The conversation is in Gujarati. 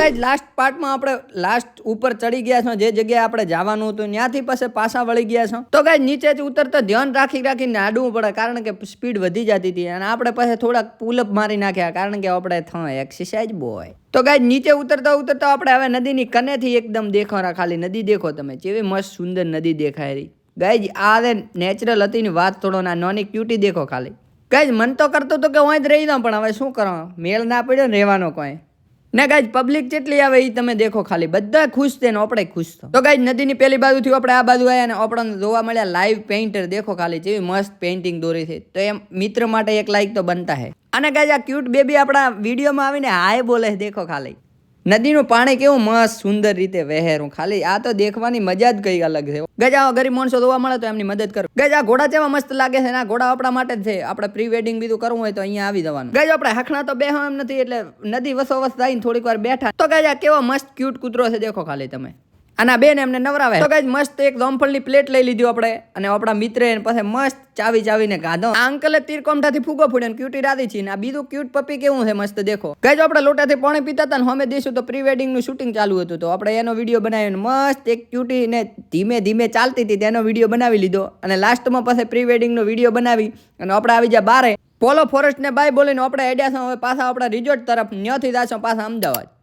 ગાઈઝ લાસ્ટ પાર્ટમાં આપણે લાસ્ટ ઉપર ચડી ગયા છો, જે જગ્યાએ આપણે જવાનું હતું ત્યાંથી પછી પાછા વળી ગયા છો. તો ગાઈઝ નીચે જ ઉતરતા ધ્યાન રાખીને આડવું પડે, કારણ કે સ્પીડ વધી જતી હતી અને આપણે પછી થોડાક પુલઅપ મારી નાખ્યા, કારણ કે આપણે એક્સરસાઇઝ બહુ હોય. તો ગાઈઝ નીચે ઉતરતા આપણે હવે નદીની કનેથી એકદમ દેખો, ખાલી નદી દેખો તમે, કેવી મસ્ત સુંદર નદી દેખાય રહી. ગાઈઝ આ નેચરલ હતી ની વાત થોડો, ના નાની ક્યુટી દેખો ખાલી. ગાઈઝ મન તો કરતો હતો કે હું જ રહી દઉં, પણ હવે શું કરવા, મેળ ના પડ્યો ને રહેવાનો કોઈ ને. ગાઈઝ પબ્લિક જેટલી આવે એ તમે દેખો ખાલી, બધા ખુશ છે ને આપણે ખુશ તો. તો ગાઈઝ નદીની પેલી બાજુથી આપણે આ બાજુ આવ્યા ને આપણને જોવા મળ્યા લાઈવ પેઇન્ટર, દેખો ખાલી જેવી મસ્ત પેઇન્ટિંગ દોરી છે. તો એમ મિત્ર માટે એક લાઈક તો બનતા હે. અને ગાઈઝ આ ક્યુટ બેબી આપણા વિડીયોમાં આવીને હાય બોલે, દેખો ખાલી. નદીનું પાણી કેવું મસ્ત સુંદર રીતે વહેરું, ખાલી આ તો દેખવાની મજા જ કઈ અલગ છે. ગજા ગરીબ માણસો જોવા મળે તો એમની મદદ કરો. ગજા ઘોડા જેવા મસ્ત લાગે છે, ના ઘોડા આપણા માટે જ છે. આપણે પ્રી વેડિંગ બીજું કરવું હોય તો અહીંયા આવી જવાનું. ગજા આપણે હખણા તો બેહવા એમ નથી, એટલે નદી વસોવસ થઈને થોડીક વાર બેઠા. તો ગજા કેવો મસ્ત ક્યુટ કૂતરો છે, દેખો ખાલી તમે. અને બેન એમને નવરાવે. તો ગાઈઝ મસ્ત એક જામફળની પ્લેટ લઈ લીધી આપણે, અને આપણા મિત્રે પાસે મસ્ત ચાવીને ગાધો. આ અંકલે તીરકોમઠાથી ફૂગો ફૂડ્યો, ક્યુટી રાધી છે. આ બીજું ક્યુટ પપ્પી કેવું છે મસ્ત દેખો. ગાઈઝ આપણે લોટાથી પાણી પીતા હતા ને અમે દેશું તો પ્રી વેડિંગ નું શૂટિંગ ચાલુ હતું, તો આપણે એનો વિડીયો બનાવીને મસ્ત એક ક્યુટી ને ધીમે ધીમે ચાલતી હતી તેનો વિડીયો બનાવી લીધો. અને લાસ્ટમાં પાસે પ્રી વેડિંગ નો વિડીયો બનાવી અને આપણે આવી ગયા બારે. પોલો ફોરેસ્ટ ને બાય બોલીને આપણે એડ્યા છો હવે પાછા આપણા રિઝોર્ટ તરફ, ત્યાંથી જાશું પાછા અમદાવાદ.